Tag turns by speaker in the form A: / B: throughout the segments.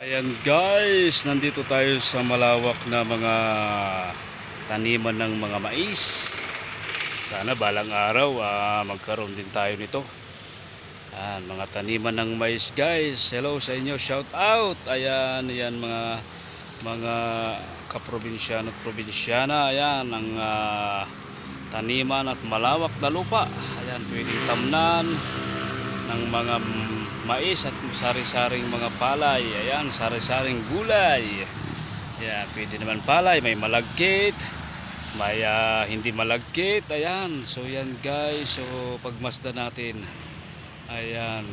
A: Ayan guys, nandito tayo sa malawak na mga taniman ng mga mais. Sana balang araw magkaroon din tayo nito. Ayan, mga taniman ng mais guys. Hello sa inyo, shout out. Ayan, ayan mga kaprobinsyano at probinsyana. Ayan ang taniman at malawak na lupa. Ayan, pwedeng tamnan ng mga mais at sari-saring mga palay. Ayan, sari-saring gulay. Ayan, pwede naman palay, may malagkit, may hindi malagkit. Ayan, so yan guys, so pagmasdan natin. Ayan.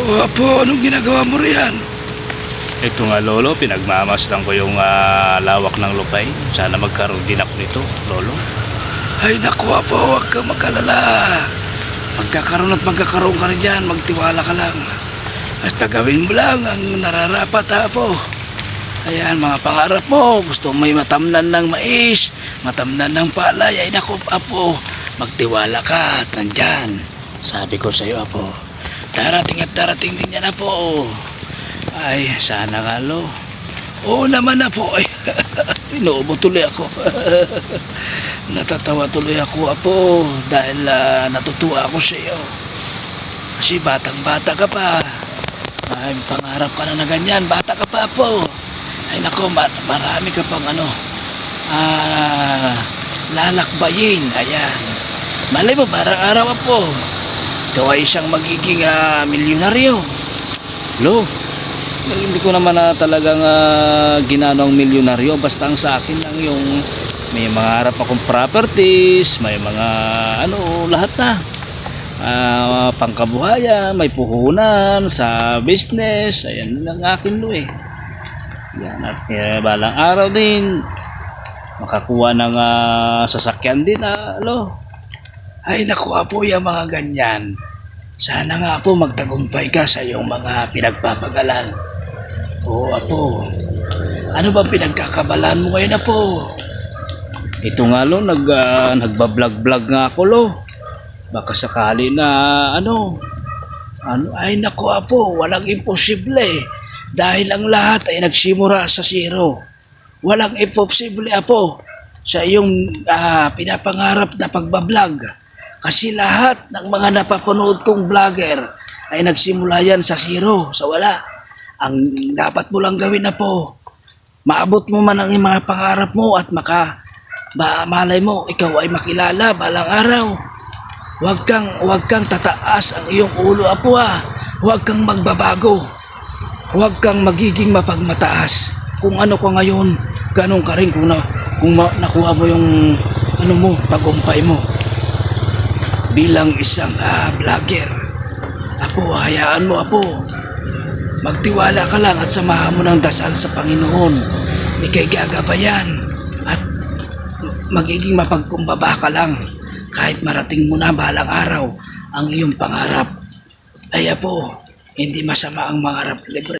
B: Oh, Apo, anong ginagawa mo riyan?
A: Ito nga lolo, pinagmamasdan ko yung lawak ng lupay. Sana magkaroon din ako nito, lolo.
B: Ay naku Apo, huwag kang mag-alala. Magkakaroon ka rin dyan, magtiwala ka lang. Basta gawin mo lang ang nararapat Apo. Ayan, mga pangarap mo, gusto may matamnan ng mais, matamnan ng palay. Ay naku Apo, magtiwala ka at nandyan. Sabi ko sa iyo Apo, darating at darating din yan Apo. Ay, sana nga lo. Oo naman Apo. Ay, inuubo tuloy ako. Natatawa tuloy ako Apo dahil natutuwa ako sa iyo. Kasi batang bata ka pa. Ay, pangarap ka na ganyan. Bata ka pa Apo. Ay nako, marami ka pang lalakbayin. Ayan. Malay mo, parang araw Apo, ikaw ay isang magiging milyonaryo.
A: Lo, hindi ko naman talagang ginano ang milyonaryo. Basta ang sa akin lang yung may mga harap akong properties, may mga lahat na pangkabuhayan, may puhunan sa business. Ayan lang akin lo eh. Yan, at balang araw din makakuha ng sasakyan din lo.
B: Ay naku Apo, yung mga ganyan, sana nga Apo magtagumpay ka sa iyong mga pinagpapagalan. Oo Apo, ano ba pinagkakabalan mo ngayon Apo?
A: Ito nga lo, nagbablog nga ako lo. Baka sakali na
B: Ay naku Apo, walang imposible. Dahil ang lahat ay nagsimula sa zero. Walang imposible Apo sa iyong pinapangarap na pagbablog. Kasi lahat ng mga napapanood kong vlogger ay nagsimula yan sa zero, sa wala. Ang dapat mo lang gawin Apo, maabot mo man ang mga pangarap mo at malay mo, ikaw ay makilala balang araw. Huwag kang tataas ang iyong ulo Apo Huwag kang magbabago. Huwag kang magiging mapagmataas. Kung ano ka ngayon, ganun ka rin kung nakuha mo yung tagumpay mo. Bilang isang vlogger, Apo, hayaan mo Apo. Magtiwala ka lang at samahan mo ng dasal sa Panginoon. Ika'y gagabayan at magiging mapagkumbaba ka lang kahit marating mo na balang araw ang iyong pangarap. Ay Apo, hindi masama ang mangarap. Libre